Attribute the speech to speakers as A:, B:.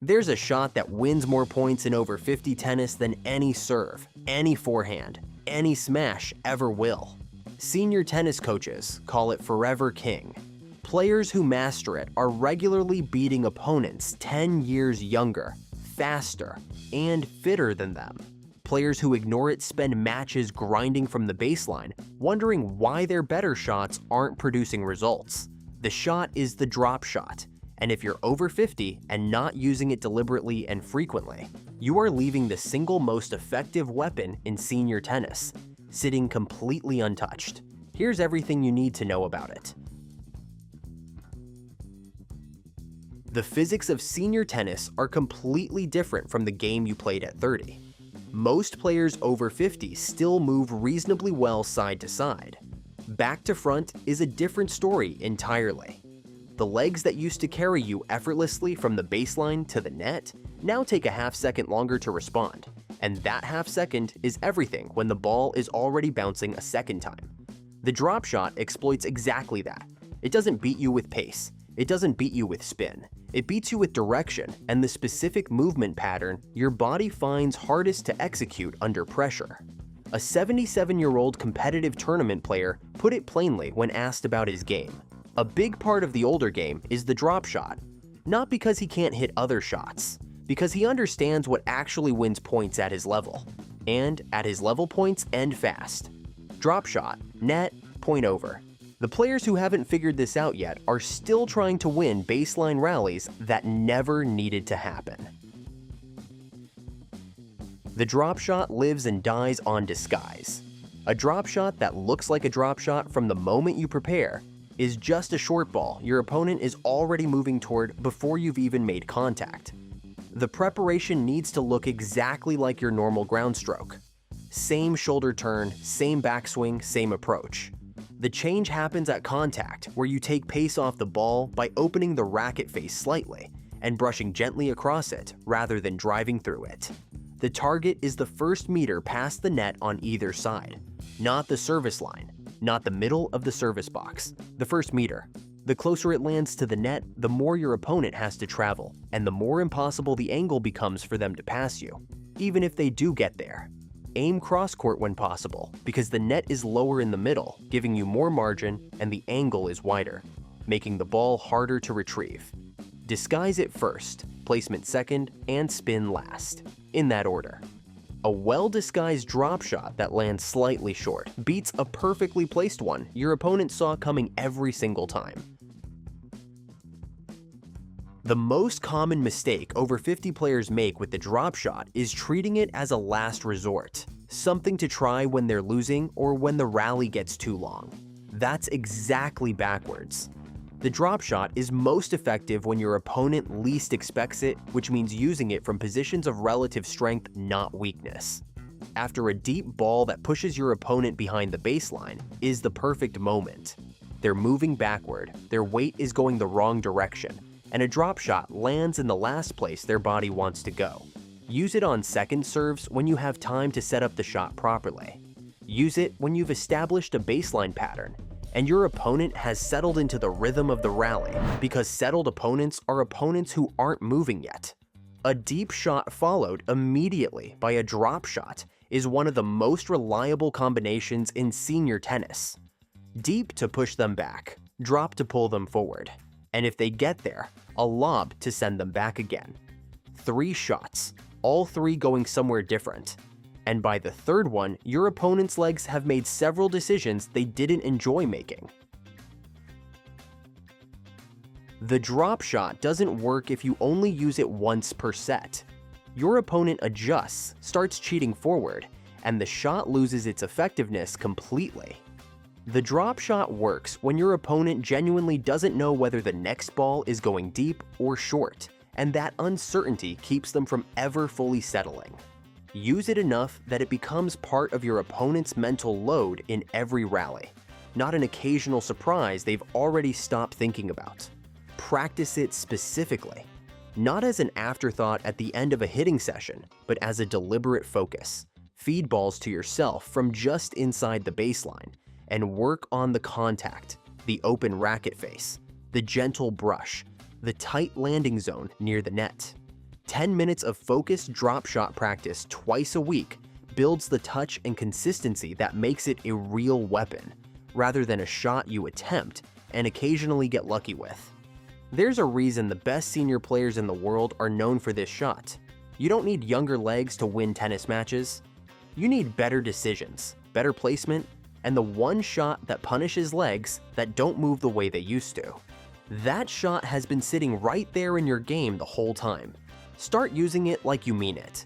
A: There's a shot that wins more points in over 50 tennis than any serve, any forehand, any smash ever will. Senior tennis coaches call it Forever King. Players who master it are regularly beating opponents 10 years younger, faster, and fitter than them. Players who ignore it spend matches grinding from the baseline, wondering why their better shots aren't producing results. The shot is the drop shot, and if you're over 50 and not using it deliberately and frequently, you are leaving the single most effective weapon in senior tennis, sitting completely untouched. Here's everything you need to know about it. The physics of senior tennis are completely different from the game you played at 30. Most players over 50 still move reasonably well side to side. Back to front is a different story entirely. The legs that used to carry you effortlessly from the baseline to the net now take a half second longer to respond, and that half second is everything when the ball is already bouncing a second time. The drop shot exploits exactly that. It doesn't beat you with pace. It doesn't beat you with spin. It beats you with direction and the specific movement pattern your body finds hardest to execute under pressure. A 77-year-old competitive tournament player put it plainly when asked about his game. A big part of the older game is the drop shot, not because he can't hit other shots, because he understands what actually wins points at his level, and at his level points end fast. Drop shot, net, point over. The players who haven't figured this out yet are still trying to win baseline rallies that never needed to happen. The drop shot lives and dies on disguise. A drop shot that looks like a drop shot from the moment you prepare is just a short ball your opponent is already moving toward before you've even made contact. The preparation needs to look exactly like your normal ground stroke. Same shoulder turn, same backswing, same approach. The change happens at contact, where you take pace off the ball by opening the racket face slightly and brushing gently across it rather than driving through it. The target is the first meter past the net on either side, not the service line, not the middle of the service box, the first meter. The closer it lands to the net, the more your opponent has to travel, and the more impossible the angle becomes for them to pass you, even if they do get there. Aim cross-court when possible, because the net is lower in the middle, giving you more margin, and the angle is wider, making the ball harder to retrieve. Disguise it first, placement second, and spin last, in that order. A well-disguised drop shot that lands slightly short beats a perfectly placed one your opponent saw coming every single time. The most common mistake over 50 players make with the drop shot is treating it as a last resort, something to try when they're losing or when the rally gets too long. That's exactly backwards. The drop shot is most effective when your opponent least expects it, which means using it from positions of relative strength, not weakness. After a deep ball that pushes your opponent behind the baseline is the perfect moment. They're moving backward, their weight is going the wrong direction, and a drop shot lands in the last place their body wants to go. Use it on second serves when you have time to set up the shot properly. Use it when you've established a baseline pattern and your opponent has settled into the rhythm of the rally, because settled opponents are opponents who aren't moving yet. A deep shot followed immediately by a drop shot is one of the most reliable combinations in senior tennis. Deep to push them back, drop to pull them forward, and if they get there, a lob to send them back again. 3 shots, all 3 going somewhere different. And by the third one, your opponent's legs have made several decisions they didn't enjoy making. The drop shot doesn't work if you only use it once per set. Your opponent adjusts, starts cheating forward, and the shot loses its effectiveness completely. The drop shot works when your opponent genuinely doesn't know whether the next ball is going deep or short, and that uncertainty keeps them from ever fully settling. Use it enough that it becomes part of your opponent's mental load in every rally, not an occasional surprise they've already stopped thinking about. Practice it specifically, not as an afterthought at the end of a hitting session, but as a deliberate focus. Feed balls to yourself from just inside the baseline, and work on the contact, the open racket face, the gentle brush, the tight landing zone near the net. 10 minutes of focused drop shot practice twice a week builds the touch and consistency that makes it a real weapon, rather than a shot you attempt and occasionally get lucky with. There's a reason the best senior players in the world are known for this shot. You don't need younger legs to win tennis matches. You need better decisions, better placement, and the one shot that punishes legs that don't move the way they used to. That shot has been sitting right there in your game the whole time. Start using it like you mean it.